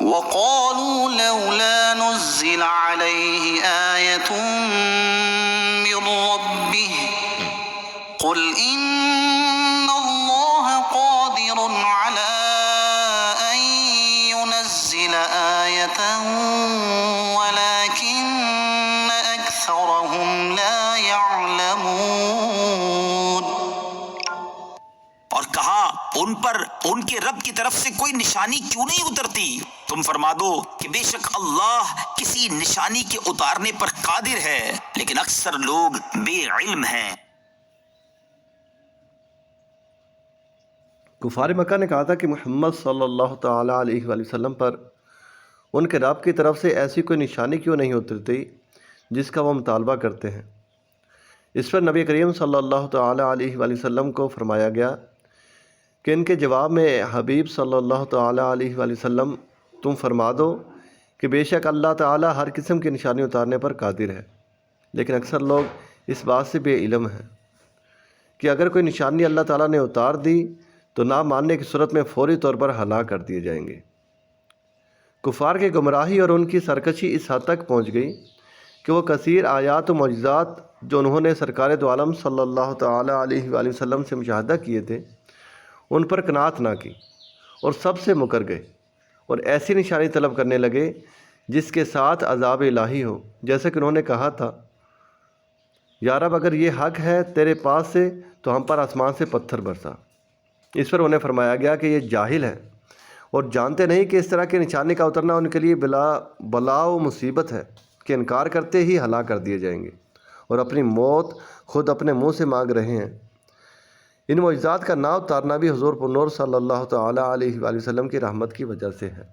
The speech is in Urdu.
وقالوا لولا نزل عليه آية من ربه قل إن الله قادر على أن ينزل آية ولكن أكثرهم لا يعلمون۔ اور کہا ان پر ان کے رب کی طرف سے کوئی نشانی کیوں نہیں اترتی؟ تم فرما دو کہ بے شک اللہ کسی نشانی کے اتارنے پر قادر ہے، لیکن اکثر لوگ بے علم ہیں۔ کفار مکہ نے کہا تھا کہ محمد صلی اللہ تعالیٰ علیہ وآلہ وسلم پر ان کے رب کی طرف سے ایسی کوئی نشانی کیوں نہیں اترتی جس کا وہ مطالبہ کرتے ہیں۔ اس پر نبی کریم صلی اللہ تعالیٰ علیہ وآلہ وسلم کو فرمایا گیا کہ ان کے جواب میں حبیب صلی اللہ تعالیٰ علیہ وآلہ وسلم تم فرما دو کہ بے شک اللہ تعالیٰ ہر قسم کی نشانی اتارنے پر قادر ہے، لیکن اکثر لوگ اس بات سے بے علم ہیں کہ اگر کوئی نشانی اللہ تعالیٰ نے اتار دی تو نہ ماننے کی صورت میں فوری طور پر ہلاک کر دیے جائیں گے۔ کفار کی گمراہی اور ان کی سرکشی اس حد تک پہنچ گئی کہ وہ کثیر آیات و معجزات جو انہوں نے سرکار دو عالم صلی اللہ تعالیٰ علیہ وآلہ وسلم سے مشاہدہ کیے تھے ان پر قناعت نہ کی اور سب سے مکر گئے اور ایسی نشانی طلب کرنے لگے جس کے ساتھ عذاب الہی ہو، جیسا کہ انہوں نے کہا تھا یا رب اگر یہ حق ہے تیرے پاس سے تو ہم پر آسمان سے پتھر برسا۔ اس پر انہیں فرمایا گیا کہ یہ جاہل ہے اور جانتے نہیں کہ اس طرح کی نشانی کا اترنا ان کے لیے بلا و مصیبت ہے کہ انکار کرتے ہی ہلاک کر دیے جائیں گے اور اپنی موت خود اپنے منہ سے مانگ رہے ہیں۔ ان معجزات کا نہ اتارنا بھی حضور پر نور صلی اللہ تعالیٰ علیہ وآلہ وسلم کی رحمت کی وجہ سے ہے۔